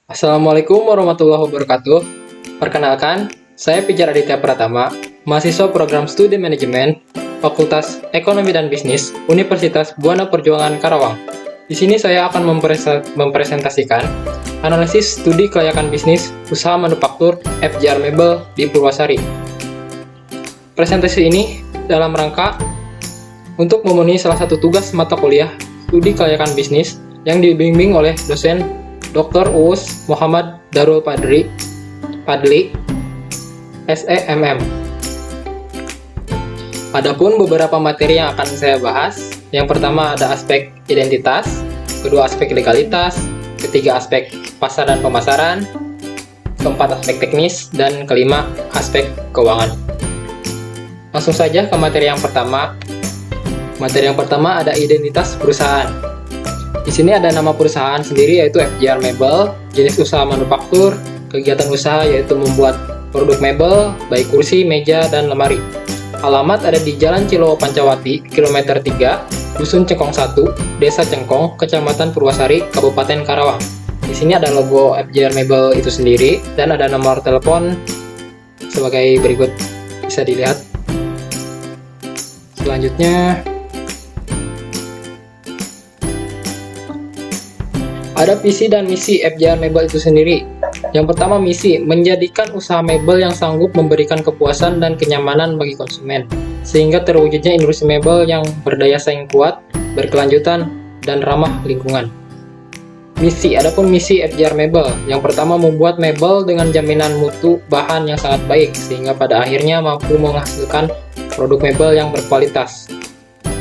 Assalamualaikum warahmatullahi wabarakatuh. Perkenalkan, saya Pijar Aditya Pratama, mahasiswa program Studi Manajemen, Fakultas Ekonomi dan Bisnis, Universitas Buana Perjuangan Karawang. Di sini saya akan mempresentasikan analisis studi kelayakan bisnis usaha manufaktur FJR Mebel di Purwasari. Presentasi ini dalam rangka untuk memenuhi salah satu tugas mata kuliah studi kelayakan bisnis yang dibimbing oleh dosen Dr. Uus Muhammad Darul Padli, SEMM. Adapun beberapa materi yang akan saya bahas, yang pertama ada aspek identitas, kedua aspek legalitas, ketiga aspek pasar dan pemasaran, keempat aspek teknis, dan kelima aspek keuangan. Langsung saja ke materi yang pertama. Materi yang pertama ada identitas perusahaan. Di sini ada nama perusahaan sendiri yaitu FJR Mebel, jenis usaha manufaktur, kegiatan usaha yaitu membuat produk mebel, baik kursi, meja, dan lemari. Alamat ada di Jalan Cilowo Pancawati, kilometer 3, Dusun Cengkong 1, Desa Cengkong, Kecamatan Purwasari, Kabupaten Karawang. Di sini ada logo FJR Mebel itu sendiri dan ada nomor telepon sebagai berikut, bisa dilihat. Selanjutnya ada visi dan misi FJR Mebel itu sendiri. Yang pertama, misi, menjadikan usaha mebel yang sanggup memberikan kepuasan dan kenyamanan bagi konsumen, sehingga terwujudnya industri mebel yang berdaya saing kuat, berkelanjutan, dan ramah lingkungan. Misi, adapun misi FJR Mebel, yang pertama membuat mebel dengan jaminan mutu bahan yang sangat baik, sehingga pada akhirnya mampu menghasilkan produk mebel yang berkualitas.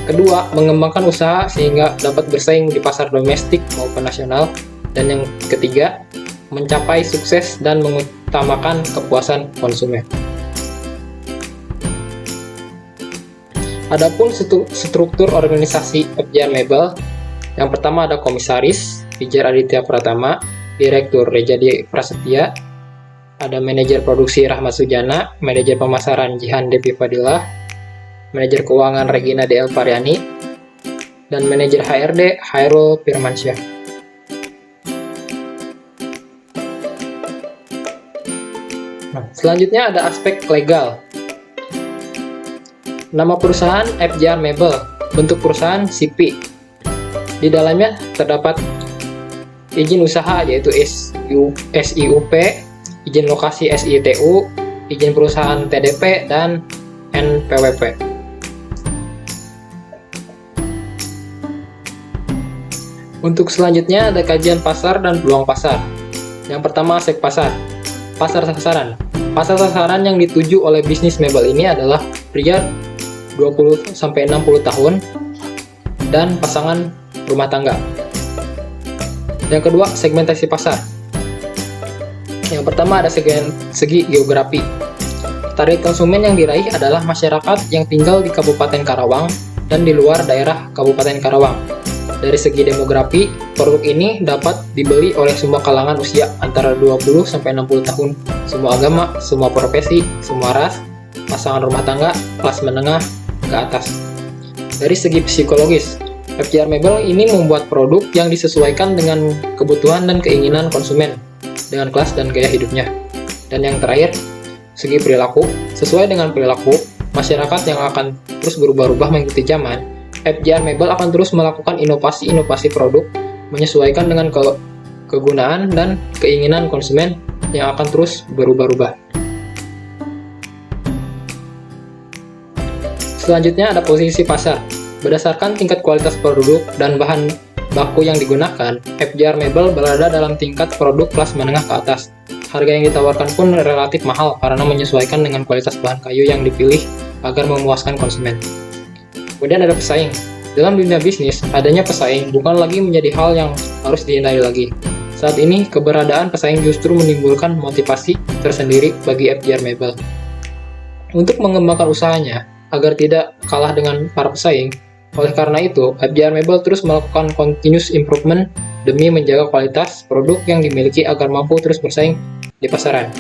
Kedua, mengembangkan usaha sehingga dapat bersaing di pasar domestik maupun nasional. Dan yang ketiga, mencapai sukses dan mengutamakan kepuasan konsumen. Adapun struktur organisasi FJR Mebel, yang pertama ada komisaris, Pijar Aditya Pratama, direktur Rejadi Prasetya, ada manajer produksi Rahmat Sujana, manajer pemasaran Jihan Devi Fadilah, manajer keuangan Regina DL Pariani, dan manajer HRD Hairul Firmansyah. Selanjutnya ada aspek legal. Nama perusahaan FJR Mebel, bentuk perusahaan CP. Di dalamnya terdapat izin usaha yaitu SIUP, izin lokasi SITU, izin perusahaan TDP, dan NPWP. Untuk selanjutnya ada kajian pasar dan peluang pasar. Yang pertama aspek pasar. Pasar sasaran. Pasar sasaran yang dituju oleh bisnis mebel ini adalah pria 20-60 tahun dan pasangan rumah tangga. Yang kedua, segmentasi pasar. Yang pertama ada segi geografi. Target konsumen yang diraih adalah masyarakat yang tinggal di Kabupaten Karawang dan di luar daerah Kabupaten Karawang. Dari segi demografi, produk ini dapat dibeli oleh semua kalangan usia antara 20-60 tahun, semua agama, semua profesi, semua ras, pasangan rumah tangga, kelas menengah ke atas. Dari segi psikologis, FJR Mebel ini membuat produk yang disesuaikan dengan kebutuhan dan keinginan konsumen, dengan kelas dan gaya hidupnya. Dan yang terakhir, segi perilaku, sesuai dengan perilaku masyarakat yang akan terus berubah-ubah mengikuti zaman, FJR Mebel akan terus melakukan inovasi-inovasi produk menyesuaikan dengan kegunaan dan keinginan konsumen yang akan terus berubah-ubah. Selanjutnya ada posisi pasar. Berdasarkan tingkat kualitas produk dan bahan baku yang digunakan, FJR Mebel berada dalam tingkat produk kelas menengah ke atas. Harga yang ditawarkan pun relatif mahal karena menyesuaikan dengan kualitas bahan kayu yang dipilih agar memuaskan konsumen. Kemudian ada pesaing. Dalam dunia bisnis, adanya pesaing bukan lagi menjadi hal yang harus dihindari lagi. Saat ini, keberadaan pesaing justru menimbulkan motivasi tersendiri bagi FJR Mebel. Untuk mengembangkan usahanya, agar tidak kalah dengan para pesaing, oleh karena itu, FJR Mebel terus melakukan continuous improvement demi menjaga kualitas produk yang dimiliki agar mampu terus bersaing di pasaran.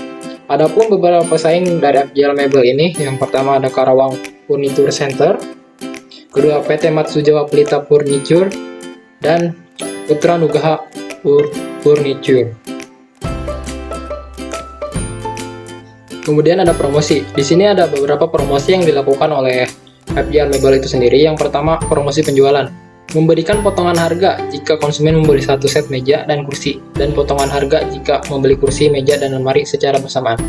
Adapun beberapa pesaing dari FJR Mebel ini, yang pertama ada Karawang Furniture Center, kedua PT Matsujawa Pelita Furniture, dan Putra Nugraha Furniture. Kemudian ada promosi. Di sini ada beberapa promosi yang dilakukan oleh FJR Mebel itu sendiri. Yang pertama, promosi penjualan. Memberikan potongan harga jika konsumen membeli satu set meja dan kursi, dan potongan harga jika membeli kursi, meja, dan lemari secara bersamaan.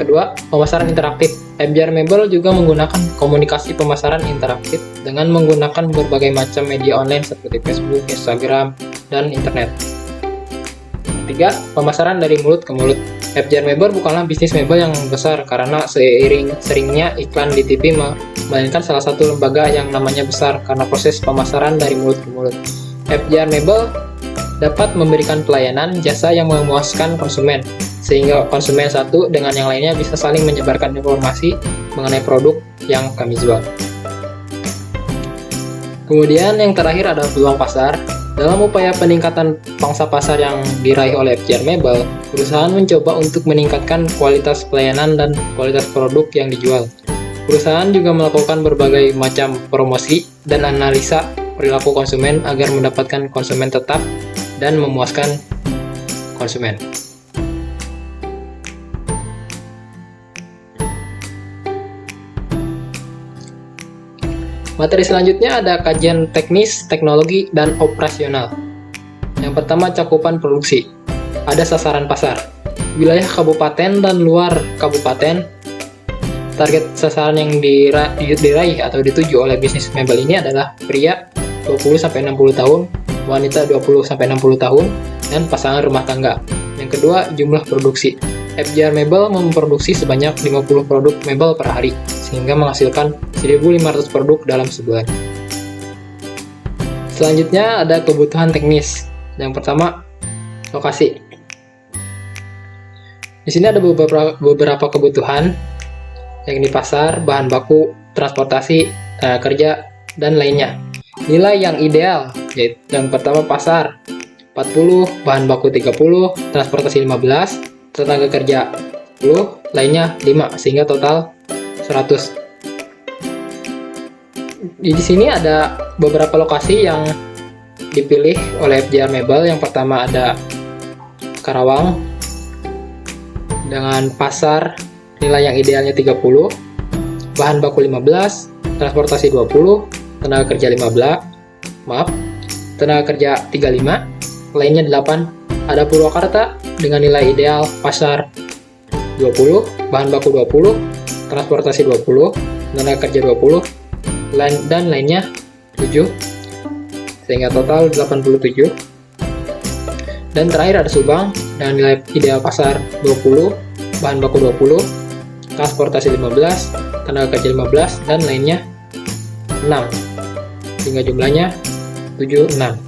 Kedua, pemasaran interaktif. FJR Mebel juga menggunakan komunikasi pemasaran interaktif dengan menggunakan berbagai macam media online seperti Facebook, Instagram, dan internet. Ketiga, pemasaran dari mulut ke mulut. FJR Mebel bukanlah bisnis mebel yang besar karena seringnya iklan di TV melainkan salah satu lembaga yang namanya besar karena proses pemasaran dari mulut ke mulut. FJR Mebel dapat memberikan pelayanan jasa yang memuaskan konsumen, sehingga konsumen satu dengan yang lainnya bisa saling menyebarkan informasi mengenai produk yang kami jual. Kemudian yang terakhir ada peluang pasar. Dalam upaya peningkatan pangsa pasar yang diraih oleh FJR Mebel, perusahaan mencoba untuk meningkatkan kualitas pelayanan dan kualitas produk yang dijual. Perusahaan juga melakukan berbagai macam promosi dan analisa perilaku konsumen agar mendapatkan konsumen tetap dan memuaskan konsumen. Materi selanjutnya ada kajian teknis, teknologi, dan operasional. Yang pertama, cakupan produksi. Ada sasaran pasar. Wilayah kabupaten dan luar kabupaten. Target sasaran yang diraih atau dituju oleh bisnis mebel ini adalah pria 20-60 tahun, wanita 20-60 tahun, dan pasangan rumah tangga. Yang kedua, jumlah produksi. FJR Mebel memproduksi sebanyak 50 produk mebel per hari, sehingga menghasilkan 1.500 produk dalam sebulan. Selanjutnya ada kebutuhan teknis. Yang pertama, lokasi. Di sini ada beberapa kebutuhan, yakni pasar, bahan baku, transportasi, tenaga kerja, dan lainnya. Nilai yang ideal, yaitu yang pertama pasar 40, bahan baku 30, transportasi 15, tenaga kerja 10, lainnya 5, sehingga total 100. Di sini ada beberapa lokasi yang dipilih oleh FJR Mebel. Yang pertama ada Karawang dengan pasar nilai yang idealnya 30, bahan baku 15, transportasi 20, tenaga kerja 15, tenaga kerja 35, lainnya 8. Ada Purwakarta dengan nilai ideal pasar 20, bahan baku 20, transportasi 20, tenaga kerja 20, dan lainnya 7, sehingga total 87. Dan terakhir ada Subang dengan nilai ideal pasar 20, bahan baku 20, transportasi 15, tenaga kerja 15, dan lainnya 6, sehingga jumlahnya 76.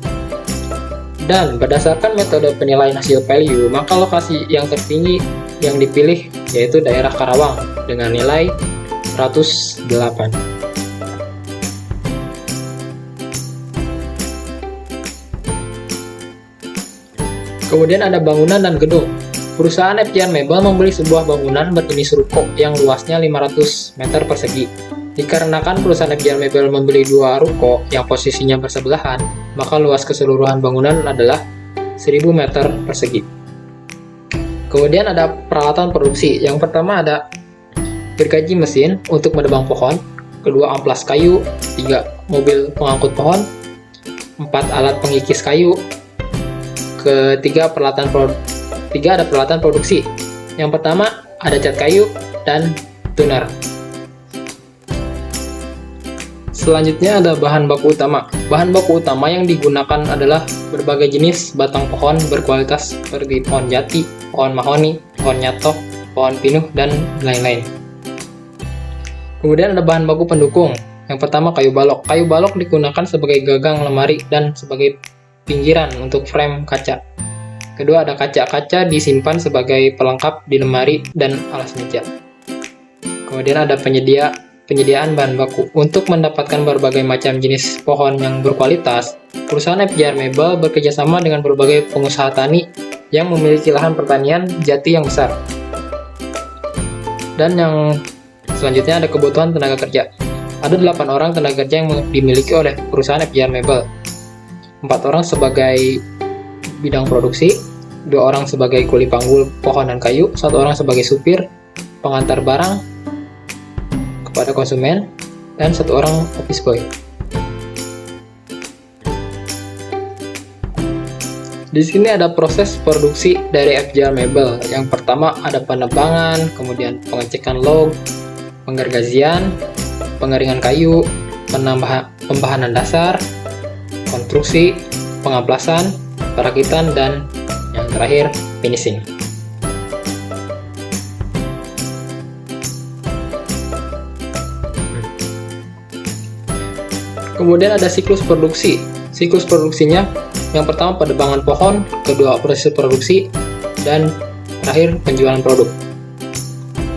Dan berdasarkan metode penilaian hasil value, maka lokasi yang tertinggi yang dipilih yaitu daerah Karawang dengan nilai 108. Kemudian ada bangunan dan gedung. Perusahaan FJR Mebel membeli sebuah bangunan berjenis ruko yang luasnya 500 meter persegi. Dikarenakan perusahaan FJR Mebel membeli 2 ruko yang posisinya bersebelahan, maka luas keseluruhan bangunan adalah 1000 meter persegi. Kemudian ada peralatan produksi. Yang pertama ada gergaji mesin untuk menebang pohon, kedua amplas kayu, 3 mobil pengangkut pohon, 4 alat pengikis kayu, ketiga ada peralatan produksi. Yang pertama ada cat kayu dan tuner. Selanjutnya ada bahan baku utama. Bahan baku utama yang digunakan adalah berbagai jenis batang pohon berkualitas seperti pohon jati, pohon mahoni, pohon nyatok, pohon pinuh, dan lain-lain. Kemudian ada bahan baku pendukung. Yang pertama kayu balok. Kayu balok digunakan sebagai gagang lemari dan sebagai pinggiran untuk frame kaca. Kedua ada kaca disimpan sebagai pelengkap di lemari dan alas meja. Kemudian ada penyediaan bahan baku. Untuk mendapatkan berbagai macam jenis pohon yang berkualitas, perusahaan FJR Mebel bekerjasama dengan berbagai pengusaha tani yang memiliki lahan pertanian jati yang besar. Dan yang selanjutnya ada kebutuhan tenaga kerja. Ada 8 orang tenaga kerja yang dimiliki oleh perusahaan FJR Mebel. 4 orang sebagai bidang produksi, 2 orang sebagai kuli panggul pohon dan kayu, 1 orang sebagai supir, pengantar barang kepada konsumen, dan 1 orang office boy. Di sini ada proses produksi dari FJL Mebel. Yang pertama ada penebangan, kemudian pengecekan log, penggergajian, pengeringan kayu, pembahanan dasar, konstruksi, pengaplasan, perakitan, dan yang terakhir finishing. Kemudian ada siklus produksi. Siklus produksinya yang pertama penebangan pohon, kedua proses produksi, dan terakhir penjualan produk.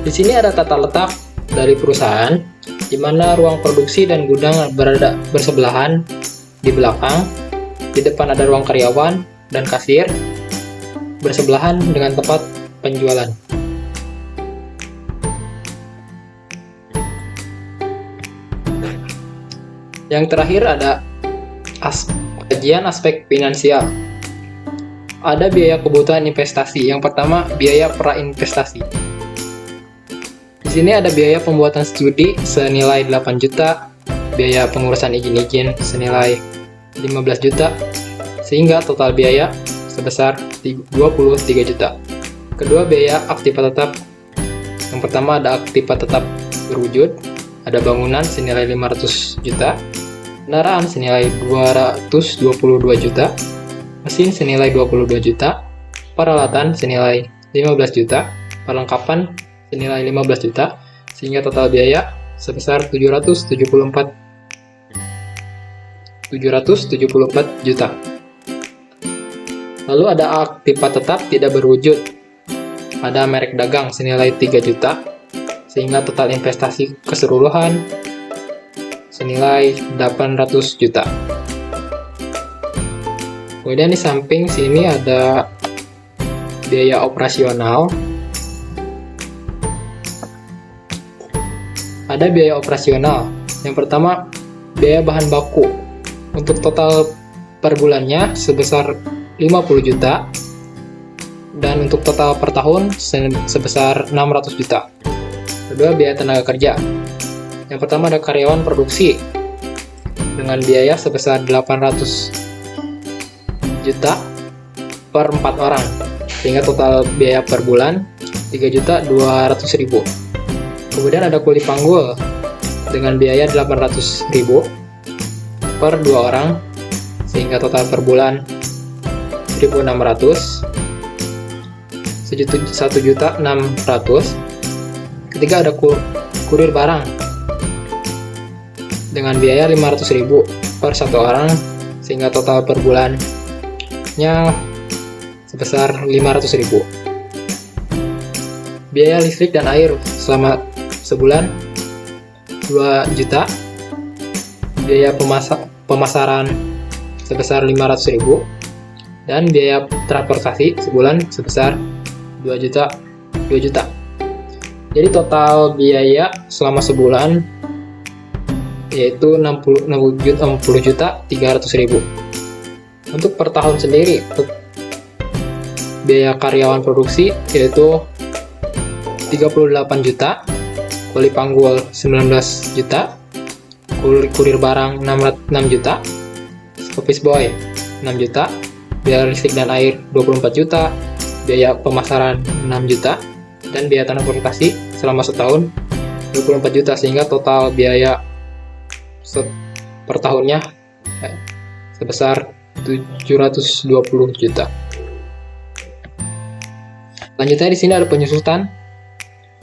Di sini ada tata letak dari perusahaan, di mana ruang produksi dan gudang berada bersebelahan di belakang. Di depan ada ruang karyawan dan kasir, bersebelahan dengan tempat penjualan. Yang terakhir ada kajian aspek finansial. Ada biaya kebutuhan investasi. Yang pertama, biaya pra-investasi. Di sini ada biaya pembuatan studi senilai 8 juta, biaya pengurusan izin-izin senilai 15 juta, sehingga total biaya sebesar 23 juta. Kedua, biaya aktiva tetap. Yang pertama ada aktiva tetap berwujud, ada bangunan senilai 500 juta, kendaraan senilai 222 juta, mesin senilai 22 juta, peralatan senilai 15 juta, perlengkapan senilai 15 juta, sehingga total biaya sebesar 774 juta. Lalu ada aktiva tetap tidak berwujud, ada merek dagang senilai 3 juta, sehingga total investasi keseluruhan senilai 800 juta. Kemudian di samping sini ada biaya operasional. Ada biaya operasional. Yang pertama, biaya bahan baku. Untuk total per bulannya sebesar 50 juta. Dan untuk total per tahun sebesar 600 juta. Kedua, biaya tenaga kerja. Yang pertama ada karyawan produksi dengan biaya sebesar 800 juta per 4 orang, sehingga total biaya per bulan 3.200.000. Kemudian ada kuli panggul dengan biaya 800.000 per 2 orang, sehingga total per bulan 1.600, 1.600.000. Ketiga ada kurir barang dengan biaya 500.000 per 1 orang, sehingga total per bulannya sebesar 500.000. Biaya listrik dan air selama sebulan 2 juta. Biaya pemasaran sebesar 500.000, dan biaya transportasi sebulan sebesar 2 juta. Jadi total biaya selama sebulan yaitu 60.300.000. Untuk per tahun sendiri, untuk biaya karyawan produksi yaitu 38 juta, kuli panggul 19 juta, kurir barang 6 juta, office boy 6 juta, biaya listrik dan air 24 juta, biaya pemasaran 6 juta, dan biaya transportasi selama setahun 24 juta, sehingga total biaya per tahunnya sebesar 720 juta. Selanjutnya di sini ada penyusutan.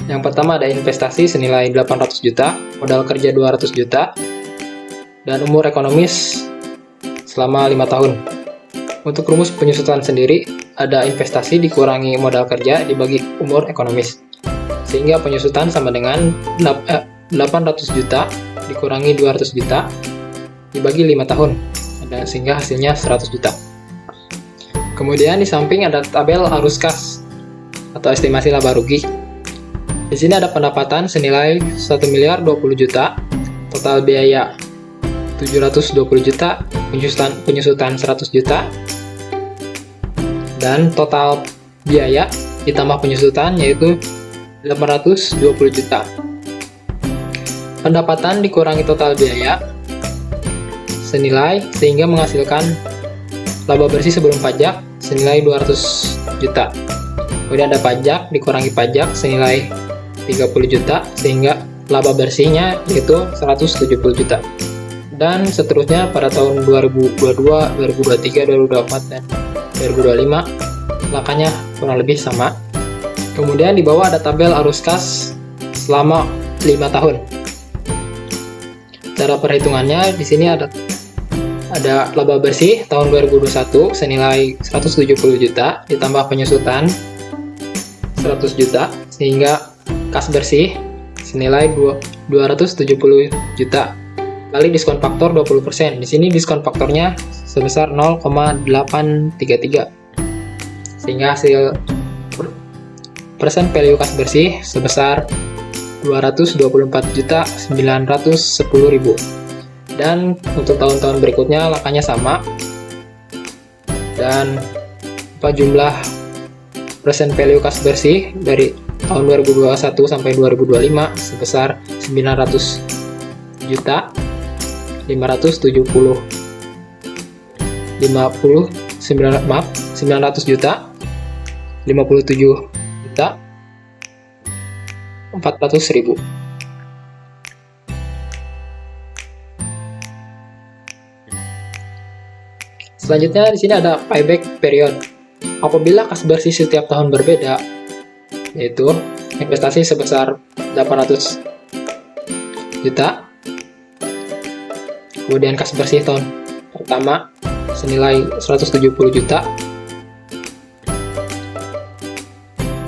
Yang pertama ada investasi senilai 800 juta, modal kerja 200 juta, dan umur ekonomis selama 5 tahun. Untuk rumus penyusutan sendiri, ada investasi dikurangi modal kerja dibagi umur ekonomis, sehingga penyusutan sama dengan 800 juta dikurangi 200 juta dibagi 5 tahun, dan sehingga hasilnya 100 juta. Kemudian di samping ada tabel arus kas atau estimasi laba rugi. Di sini ada pendapatan senilai 1.020 juta, total biaya 720 juta, penyusutan 100 juta, dan total biaya ditambah penyusutan yaitu 820 juta. Pendapatan dikurangi total biaya senilai sehingga menghasilkan laba bersih sebelum pajak senilai 200 juta. Kemudian ada pajak dikurangi pajak senilai 30 juta sehingga laba bersihnya yaitu 170 juta. Dan seterusnya pada tahun 2022, 2023, 2024, dan 2025 lakanya kurang lebih sama. Kemudian di bawah ada tabel arus kas selama 5 tahun. Cara perhitungannya di sini ada laba bersih tahun 2021 senilai 170 juta ditambah penyusutan 100 juta sehingga kas bersih senilai 270 juta kali diskon faktor 20%. Di sini diskon faktornya sebesar 0,833 sehingga hasil persen value kas bersih sebesar 224.910.000. Dan untuk tahun-tahun berikutnya lakanya sama, dan jumlah persen value kas bersih dari tahun 2021 sampai 2025 sebesar 900 juta 900 juta 57 juta 400.000. Selanjutnya di sini ada payback period. Apabila kas bersih setiap tahun berbeda, yaitu investasi sebesar 800 juta, kemudian kas bersih tahun pertama senilai 170 juta,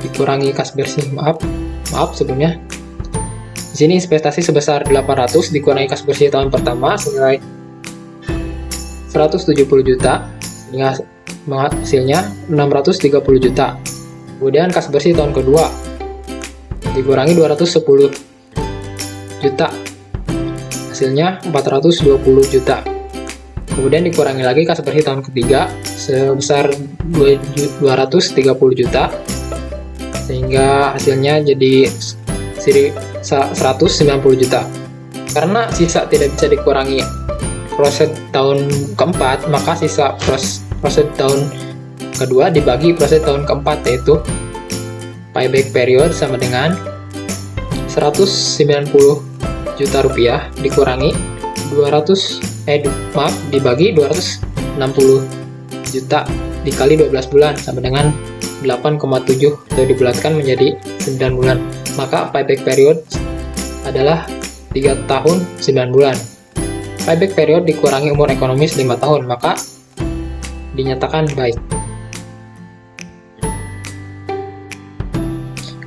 dikurangi kas bersih, maaf sebelumnya. Di sini investasi sebesar 800 dikurangi kas bersih tahun pertama senilai 170 juta, sehingga hasilnya 630 juta. Kemudian kas bersih tahun kedua dikurangi 210 juta, hasilnya 420 juta. Kemudian dikurangi lagi kas bersih tahun ketiga sebesar 230 juta, sehingga hasilnya jadi 190 juta. Karena sisa tidak bisa dikurangi proses tahun keempat, maka sisa proses tahun kedua dibagi proses tahun keempat, yaitu payback period sama dengan 190 juta rupiah dikurangi dibagi 260 juta dikali 12 bulan sama dengan 8,7 atau dibulatkan menjadi 9 bulan. Maka payback period adalah 3 tahun 9 bulan. Payback period dikurangi umur ekonomis 5 tahun, maka dinyatakan baik.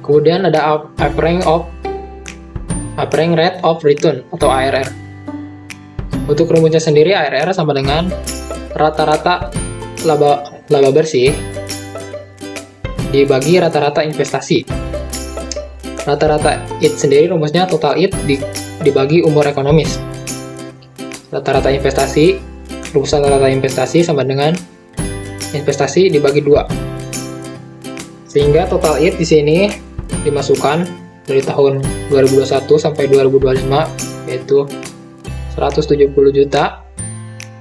Kemudian ada appraising rate of return atau ARR. Untuk rumusnya sendiri, ARR sama dengan rata-rata laba bersih dibagi rata-rata investasi. Rata-rata IT sendiri rumusnya total IT dibagi umur ekonomis. Rata-rata investasi, rumus rata-rata investasi sama dengan investasi dibagi 2. Sehingga total IT di sini dimasukkan dari tahun 2021 sampai 2025, yaitu 170 juta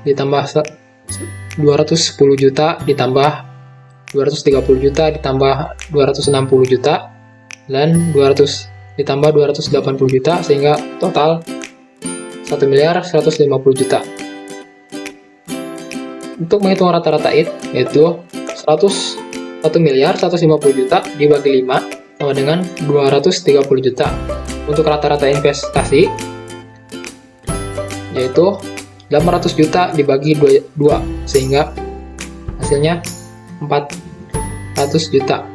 ditambah 210 juta ditambah 230 juta ditambah 260 juta dan 200 ditambah 280 juta, sehingga total 1.150 juta. Untuk menghitung rata-rata IT, yaitu 1.150 juta dibagi 5 sama dengan 230 juta. Untuk rata-rata investasi, yaitu 800 juta dibagi 2 sehingga hasilnya 400 juta.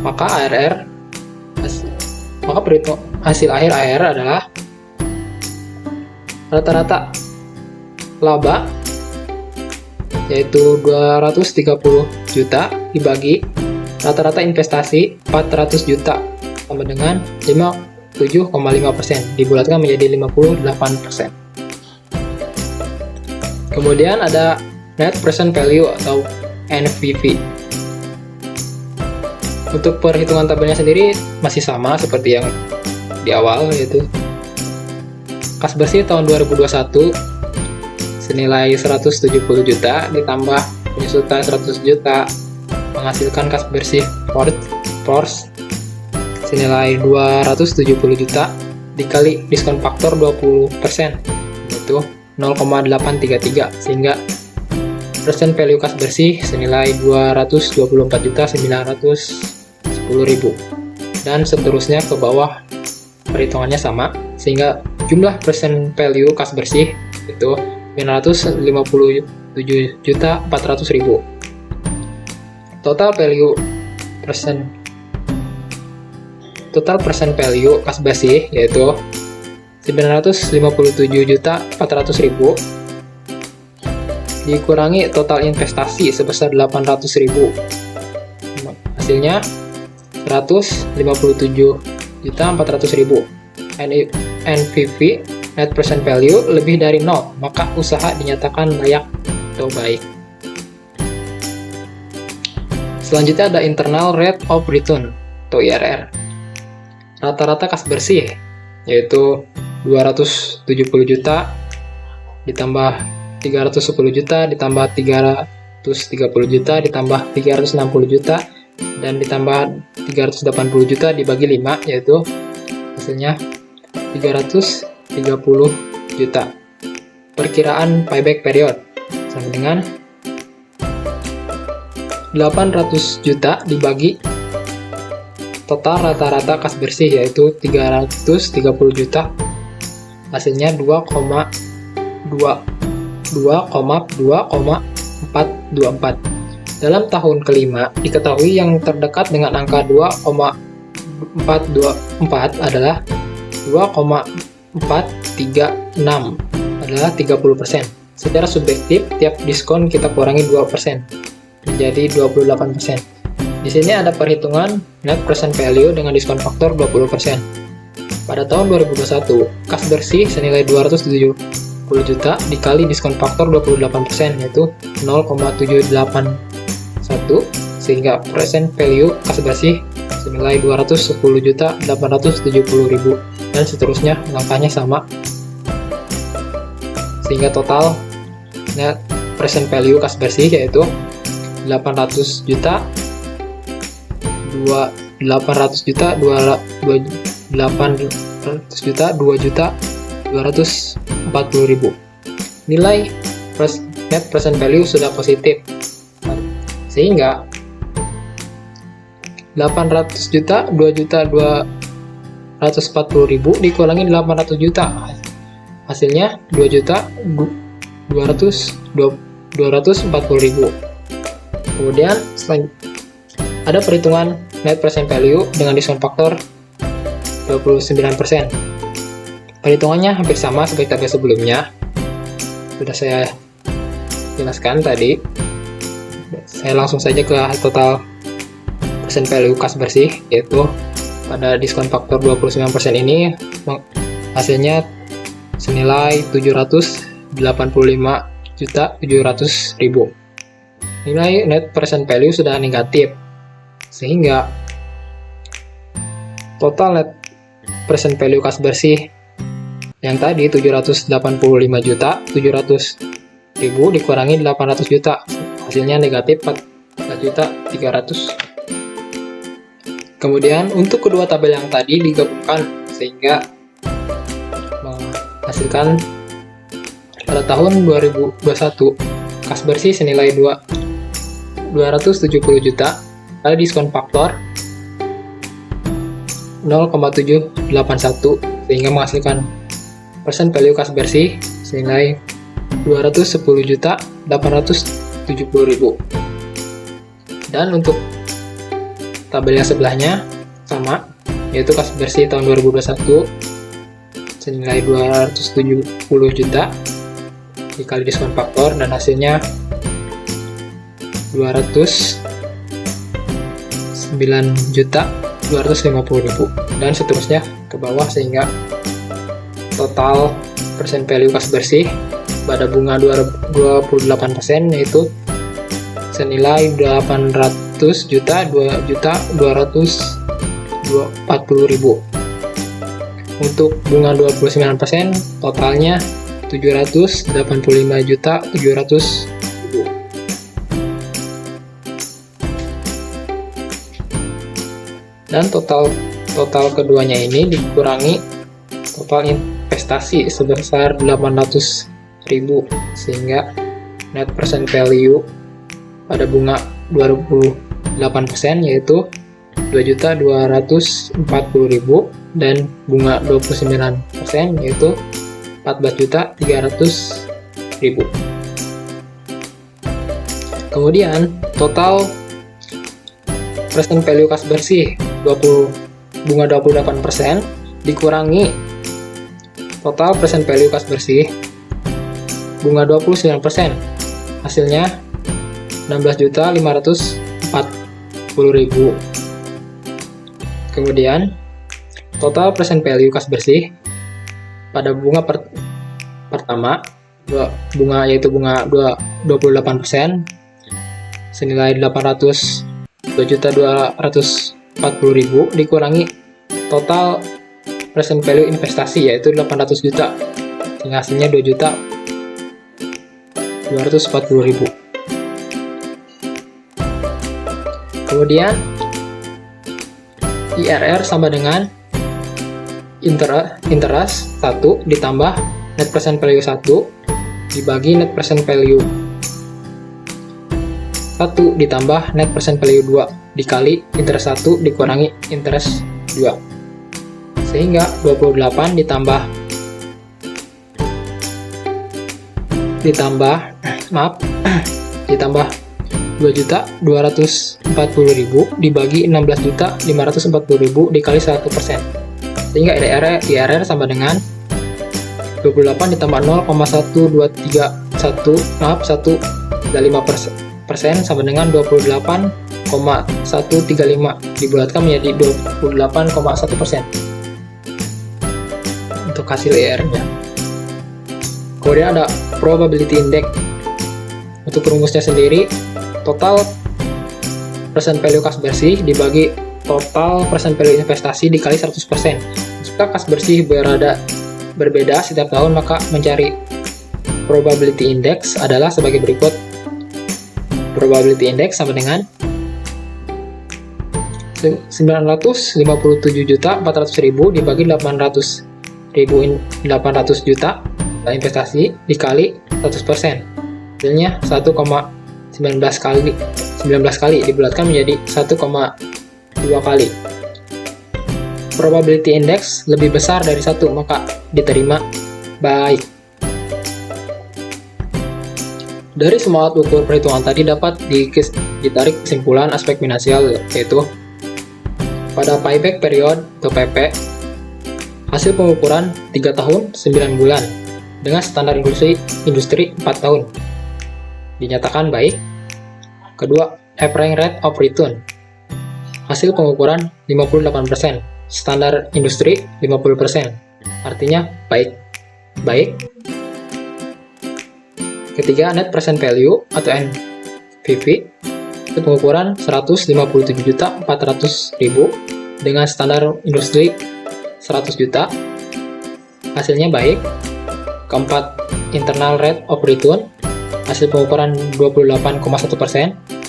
Maka hasil akhir ARR adalah rata-rata laba yaitu 230 juta dibagi rata-rata investasi 400 juta sama dengan 57,5%, dibulatkan menjadi 58%. Kemudian ada net present value atau NPV. Untuk perhitungan tabelnya sendiri masih sama seperti yang di awal, yaitu kas bersih tahun 2021 senilai 170 juta ditambah penyusutan 100 juta menghasilkan kas bersih force senilai 270 juta dikali diskon faktor 20%, yaitu 0,833, sehingga persen value kas bersih senilai 224.910.000, dan seterusnya ke bawah perhitungannya sama, sehingga jumlah persen value kas bersih itu 957.400.000. Total persen value kas bersih yaitu 957.400.000 dikurangi total investasi sebesar 800.000, hasilnya 157.400.000. NPV, net present value, lebih dari 0, maka usaha dinyatakan layak atau baik. Selanjutnya ada internal rate of return atau IRR. Rata-rata kas bersih yaitu 270 juta ditambah 310 juta ditambah 330 juta ditambah 360 juta dan ditambah 380 juta dibagi 5, yaitu hasilnya 330 juta. Perkiraan payback period sama dengan 800 juta dibagi total rata-rata kas bersih yaitu 330 juta, hasilnya 2,424. Dalam tahun kelima, diketahui yang terdekat dengan angka 2,424 adalah 2,436 adalah 30%. Secara subjektif, tiap diskon kita kurangi 2% menjadi 28%. Di sini ada perhitungan net present value dengan diskon faktor 20%. Pada tahun 2021, kas bersih senilai 270 juta dikali diskon faktor 28%, yaitu 0,781, sehingga present value kas bersih senilai 210.870.000, dan seterusnya angkanya sama, sehingga total net present value kas bersih yaitu 800 juta 200 juta 2.240.000. Nilai net present value sudah positif, sehingga 800 juta 2.240.000 dikurangi 800 juta, hasilnya 2.240.000. Kemudian ada perhitungan net present value dengan diskon faktor 29%. Perhitungannya hampir sama seperti tabel sebelumnya, sudah saya jelaskan tadi. Saya langsung saja ke total present value kas bersih, yaitu pada diskon faktor 29% ini hasilnya senilai 785.700.000. Nilai net present value sudah negatif, sehingga total net present value kas bersih yang tadi 785.700.000 dikurangi 800 juta, hasilnya negatif 4.300.000. Kemudian untuk kedua tabel yang tadi digabungkan sehingga menghasilkan pada tahun 2021 kas bersih senilai 270 juta ada diskon faktor 0,781, sehingga menghasilkan persen value kas bersih senilai 210.870.000. Dan untuk tabel yang sebelahnya sama, yaitu kas bersih tahun 2021 senilai 270 juta dikali diskon faktor dan hasilnya 209.250.000, dan seterusnya ke bawah, sehingga total persen value kas bersih pada bunga 28% yaitu senilai 800 500 juta 2.240.000. Untuk bunga 29% totalnya 785.700.000. Dan total keduanya ini dikurangi total investasi sebesar 800.000, sehingga net present value pada bunga 28% yaitu 2.240.000 dan bunga 29% yaitu 14.300.000. Kemudian total present value kas bersih bunga 28% dikurangi total present value kas bersih bunga 29%, hasilnya 16.540.000. Kemudian total present value kas bersih pada bunga pertama yaitu bunga 28% senilai 2.240.000 dikurangi total present value investasi yaitu 800 juta, sehingga hasilnya 2.240.000. Kemudian IRR sama dengan interest 1 ditambah net present value 1 dibagi net present value 1 ditambah net present value 2 dikali interest 1 dikurangi interest 2, sehingga 28 ditambah 2.240.000 dibagi 16.540.000 dikali 100%, sehingga IRR sama dengan 28 ditambah 1,5% sama dengan 28,135 dibulatkan menjadi 28,1% untuk hasil IRR-nya. Kemudian ada probability index. Untuk rumusnya sendiri, total present value kas bersih dibagi total present value investasi dikali 100%. Jika kas bersih berbeda setiap tahun, maka mencari probability index adalah sebagai berikut. Probability index sama dengan 957.400.000 dibagi 800 juta investasi dikali 100%. Hasilnya 19 kali dibulatkan menjadi 1,2 kali. Probability index lebih besar dari 1, maka diterima baik. Dari semua alat ukur perhitungan tadi dapat ditarik kesimpulan aspek finansial, yaitu pada payback period atau PP, hasil pengukuran 3 tahun 9 bulan dengan standar industri 4 tahun dinyatakan baik. Kedua, appraising rate of return, hasil pengukuran 58%, standar industri 50%, artinya baik. Ketiga, net present value atau NPV, itu pengukuran 157.400.000 dengan standar industri 100 juta, hasilnya baik. Keempat, internal rate of return, hasil pengukuran 28,1%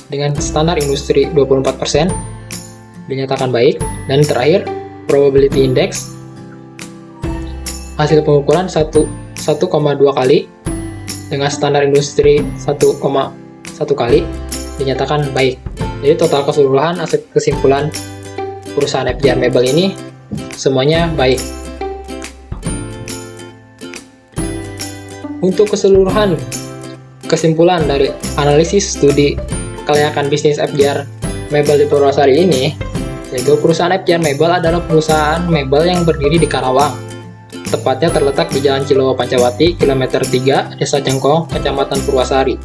dengan standar industri 24%, dinyatakan baik. Dan terakhir, probability index, hasil pengukuran 1,2 kali dengan standar industri 1,1 kali, dinyatakan baik. Jadi total keseluruhan aspek kesimpulan perusahaan FJR Mebel ini semuanya baik. Untuk keseluruhan kesimpulan dari analisis studi kelayakan bisnis FJR Mebel di Purwasari ini, yaitu perusahaan FJR Mebel adalah perusahaan mebel yang berdiri di Karawang, tepatnya terletak di Jalan Cilowo Pancawati, kilometer 3, Desa Cengkong, Kecamatan Purwasari.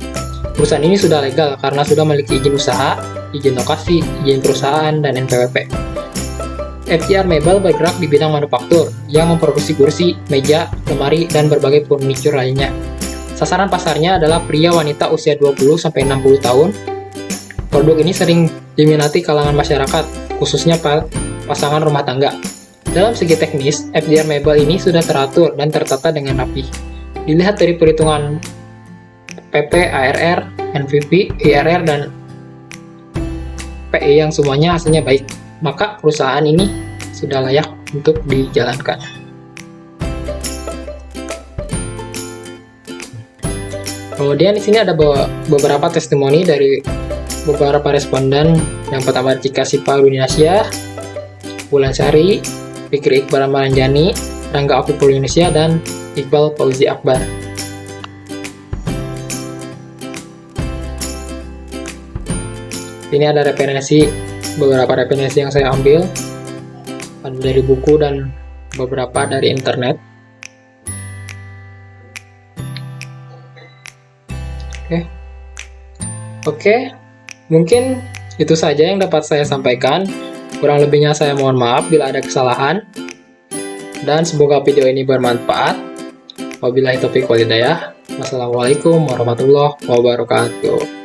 Perusahaan ini sudah legal karena sudah memiliki izin usaha, izin lokasi, izin perusahaan, dan NPWP. FJR Mebel bergerak di bidang manufaktur yang memproduksi kursi, meja, lemari, dan berbagai furniture lainnya. Sasaran pasarnya adalah pria wanita usia 20-60 tahun, Produk ini sering diminati kalangan masyarakat, khususnya pasangan rumah tangga. Dalam segi teknis, FDR Mebel ini sudah teratur dan tertata dengan rapi. Dilihat dari perhitungan PP, ARR, NPV, IRR, dan PE yang semuanya hasilnya baik, maka perusahaan ini sudah layak untuk dijalankan. Kemudian di sini ada beberapa testimoni dari beberapa responden. Yang pertama Cika Sipa Indonesia, Bulan Sari, Fikri Iqbal Maranjani, Rangga Afiful Indonesia, dan Iqbal Fauzi Akbar. Ini ada beberapa referensi yang saya ambil, ada dari buku dan beberapa dari internet. Oke, mungkin itu saja yang dapat saya sampaikan. Kurang lebihnya saya mohon maaf bila ada kesalahan. Dan semoga video ini bermanfaat. Wabillahi taufiq wal hidayah. Wassalamualaikum warahmatullahi wabarakatuh.